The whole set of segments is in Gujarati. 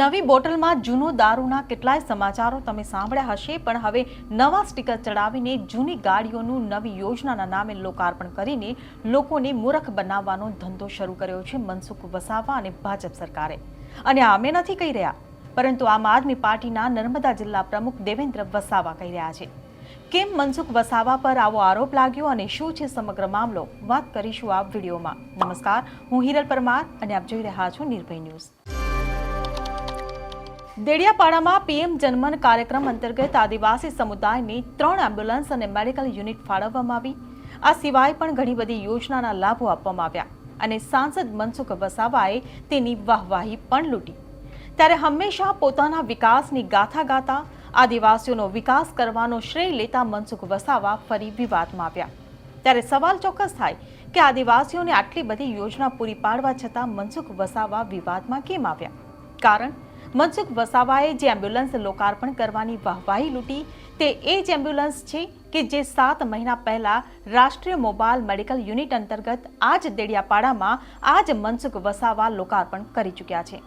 નવી બોટલમાં જૂનો દારૂના કેટલાય સમાચારો તમે સાંભળ્યા હશે, પણ હવે નવા સ્ટીકર ચડાવીને જૂની ગાડીઓનું નવી યોજનાના નામે લોકાર્પણ કરીને લોકોને મૂર્ખ બનાવવાનો ધંધો શરૂ કર્યો છે મનસુખ વસાવા અને ભાજપ સરકારે. અને આ અમે નથી કહી રહ્યા, પરંતુ આમ આદમી પાર્ટીના નર્મદા જિલ્લા પ્રમુખ દેવેન્દ્ર વસાવા કહી રહ્યા છે. કેમ મનસુખ વસાવા પર આવો આરોપ લાગ્યો અને શું છે સમગ્ર મામલો, વાત કરીશું આ વિડીયોમાં. નમસ્કાર, હું હિરલ પરમાર અને આપ જોઈ રહ્યા છો નિર્ભય ન્યૂઝ. દેડિયાપાડામાં પીએમ જનમન કાર્યક્રમ અંતર્ગત આદિવાસી સમુદાયને 3 એમ્બ્યુલન્સ અને મેડિકલ યુનિટ ફાળવવામાં આવી. આ સિવાય પણ ઘણી બધી યોજનાના લાભો આપવામાં આવ્યા અને સાંસદ મનસુખ વસાવાએ તેની વાહવાહી પણ લૂંટી. ત્યારે હંમેશા પોતાના વિકાસની ગાથા ગાતા આદિવાસીઓનો વિકાસ કરવાનો શ્રેય લેતા મનસુખ વસાવા ફરી વિવાદમાં આવ્યા. ત્યારે સવાલ ચોક્કસ થાય કે આદિવાસીઓને આટલી બધી યોજના પૂરી પાડવા છતાં મનસુખ વસાવા વિવાદમાં કેમ આવ્યા? કારણ મનસુખ વસાવાએ જે એમ્બ્યુલન્સ લોકાર્પણ કરવાની વાહવાહી લૂંટી તે એ જ એમ્બ્યુલન્સ છે કે જે 7 મહિના પહેલા રાષ્ટ્રીય મોબાઈલ મેડિકલ યુનિટ અંતર્ગત આ જ દેડિયાપાડામાં આ જ મનસુખ વસાવા લોકાર્પણ કરી ચૂક્યા છે.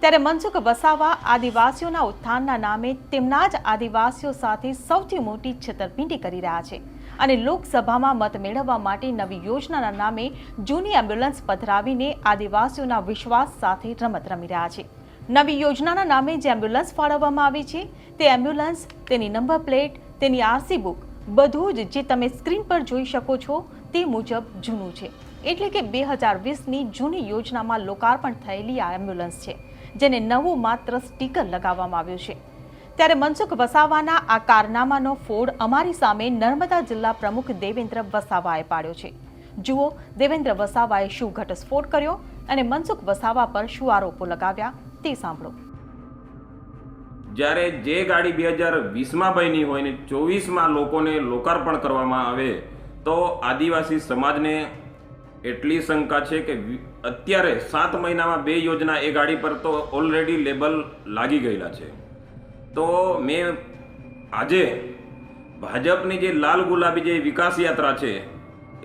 ત્યારે મનસુખ વસાવા આદિવાસીઓના ઉત્થાનના નામે તેમના જ આદિવાસીઓ સાથે સૌથી મોટી છેતરપિંડી કરી રહ્યા છે અને લોકસભામાં મત મેળવવા માટે નવી યોજનાના નામે જૂની એમ્બ્યુલન્સ પધરાવીને આદિવાસીઓના વિશ્વાસ સાથે રમત રમી રહ્યા છે. નવી યોજનાના નામે જે એમ્બ્યુલન્સ ફાળવવામાં આવી છે તે એમ્બ્યુલન્સ, તેની નંબર પ્લેટ, તેની આરસી બુક બધું જ જે તમે સ્ક્રીન પર જોઈ શકો છો તે મુજબ જૂનું છે. એટલે કે 2020ની જૂની યોજનામાં લોકાર્પણ થયેલી આ એમ્બ્યુલન્સ છે, જેને નવું માત્ર સ્ટીકર લગાવવામાં આવ્યું છે. ત્યારે મનસુખ વસાવાના આ કારનામાનો ફોડ અમારી સામે નર્મદા જિલ્લા પ્રમુખ દેવેન્દ્ર વસાવાએ પાડ્યો છે. જુઓ દેવેન્દ્ર વસાવાએ શું ઘટસ્ફોટ કર્યો અને મનસુખ વસાવા પર શું આરોપો લગાવ્યા તે સાંભળો. જ્યારે જે ગાડી 2020માં બની હોય ને 24માં લોકોને લોકાર્પણ કરવામાં આવે તો આદિવાસી સમાજને એટલી શંકા છે કે અત્યારે 7 મહિનામાં 2 યોજના એ ગાડી પર તો ઓલરેડી લેબલ લાગી ગયેલા છે. તો મેં આજે ભાજપની જે લાલ ગુલાબી જે વિકાસ યાત્રા છે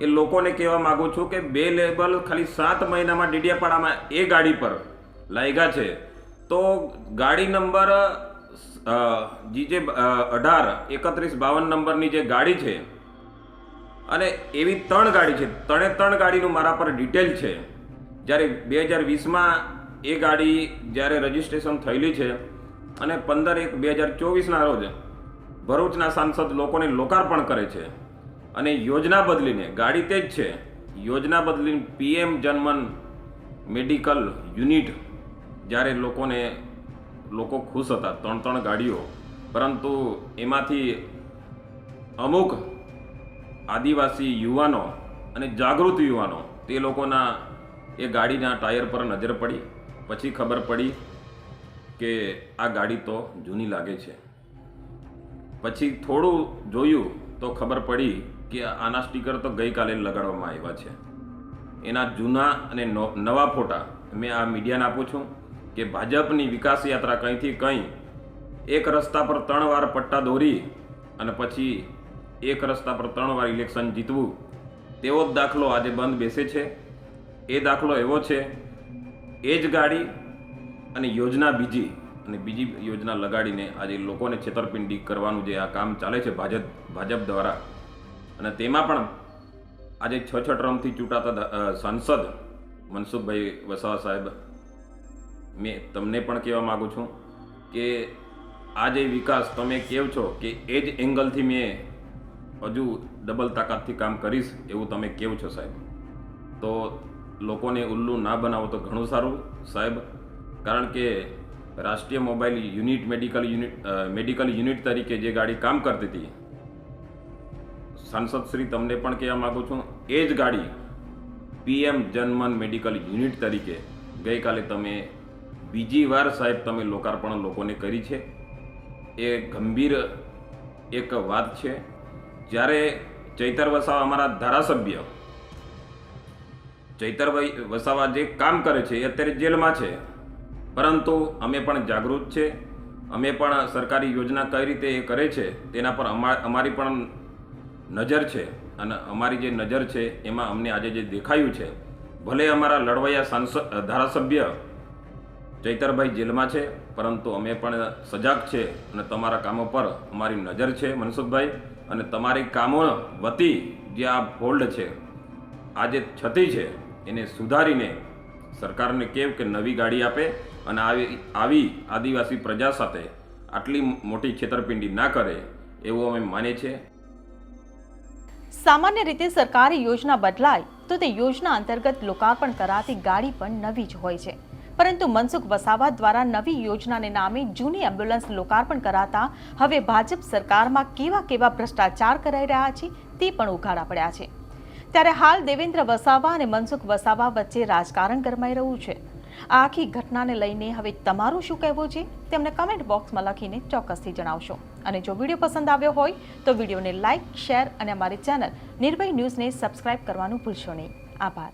એ લોકોને કહેવા માગું છું કે 2 લેબલ ખાલી 7 મહિનામાં ડેડિયાપાડામાં એ ગાડી પર લાગ્યા છે. તો ગાડી નંબર GJ 18 3152 નંબરની જે ગાડી છે અને એવી 3 ગાડી છે, 3 ગાડીનું મારા પર ડિટેલ છે. જ્યારે 2020માં એ ગાડી જ્યારે રજીસ્ટ્રેશન થયેલી છે અને 15/1/2024ના રોજ ભરૂચના સાંસદ લોકોને લોકાર્પણ કરે છે અને યોજના બદલીને, ગાડી તે જ છે, યોજના બદલીને પીએમ જનમન મેડિકલ યુનિટ, જ્યારે લોકો ખુશ હતા 3 ગાડીઓ, પરંતુ એમાંથી અમુક આદિવાસી યુવાનો અને જાગૃત યુવાનો તે લોકોના એ ગાડીના ટાયર પર નજર પડી. પછી ખબર પડી કે આ ગાડી તો જૂની લાગે છે. પછી થોડું જોયું તો ખબર પડી કે આના સ્ટીકર તો ગઈકાલે લગાડવામાં આવ્યા છે. એના જૂના અને નવા ફોટા મેં આ મીડિયાને આપું છું કે ભાજપની વિકાસ યાત્રા કંઈથી કંઈ એક રસ્તા પર 3 વાર પટ્ટા દોરી અને પછી એક રસ્તા પર 3 વાર ઇલેક્શન જીતવું, તેવો જ દાખલો આજે બંધ બેસે છે. એ દાખલો એવો છે, એ જ ગાડી અને યોજના બીજી યોજના લગાડીને આજે લોકોને છેતરપિંડી કરવાનું જે આ કામ ચાલે છે ભાજપ દ્વારા. અને તેમાં પણ આજે 6 ટર્મથી ચૂંટાતા સાંસદ મનસુખભાઈ વસાવા સાહેબ, મેં તમને પણ કહેવા માગું છું કે આ જે વિકાસ તમે કહો છો કે એ જ એંગલથી મેં હજુ ડબલ તાકાતથી કામ કરીશ એવું તમે કહો છો સાહેબ. તો લોકોને ઉલ્લુ ના બનાવો તો ઘણું સારું સાહેબ. કારણ કે રાષ્ટ્રીય મોબાઈલ યુનિટ મેડિકલ યુનિટ તરીકે જે ગાડી કામ કરતી હતી, સાંસદ શ્રી તમને પણ કહેવા માગું છું, એ જ ગાડી પીએમ જનમન મેડિકલ યુનિટ તરીકે ગઈકાલે તમે બીજી વાર સાહેબ તમે લોકાર્પણ લોકોને કરી છે. એ ગંભીર એક વાત છે. જ્યારે ચૈતર વસાવા અમારા ધારાસભ્ય ચૈતરભાઈ વસાવા જે કામ કરે છે એ અત્યારે જેલમાં છે, પરંતુ અમે પણ જાગૃત છે. અમે પણ સરકારી યોજના કઈ રીતે એ કરે છે તેના પર અમારી પણ નજર છે અને અમારી જે નજર છે એમાં અમને આજે જે દેખાયું છે, ભલે અમારા લડવૈયા ધારાસભ્ય ચૈતરભાઈ જેલમાં છે, પરંતુ અમે પણ સજાગ છે અને તમારા કામો પર અમારી નજર છે મનસુખભાઈ, અને તમારી કામો વતી જે આ ફોલ્ડ છે, આ જે ક્ષતિ છે એને સુધારીને સરકારને કહેવ કે નવી ગાડી આપે અને આવી આદિવાસી પ્રજા સાથે આટલી મોટી છેતરપિંડી ના કરે એવું અમે માનીએ છીએ. સામાન્ય રીતે સરકારી યોજના બદલાય તો તે યોજના અંતર્ગત લોકાર્પણ કરાતી ગાડી પણ નવી જ હોય છે, પરંતુ મનસુખ વસાવા દ્વારા નવી યોજનાને નામે જૂની એમ્બ્યુલન્સ લોકાર્પણ કરાતા હવે ભાજપ સરકારમાં કેવા ભ્રષ્ટાચાર કરાઈ રહ્યા છે તે પણ ઉઘાડા પડ્યા છે. ત્યારે હાલ દેવેન્દ્ર વસાવા અને મનસુખ વસાવા વચ્ચે રાજકારણ ગરમાઈ રહ્યું છે. આ આખી ઘટનાને લઈને હવે તમારું શું કહેવું છે તેમને કમેન્ટ બોક્સમાં લખીને ચોક્કસથી જણાવશો. અને જો વિડીયો પસંદ આવ્યો હોય તો વિડીયોને લાઇક, શેર અને અમારી ચેનલ નિર્ભય ન્યૂઝને સબસ્ક્રાઇબ કરવાનું ભૂલશો નહીં. આભાર.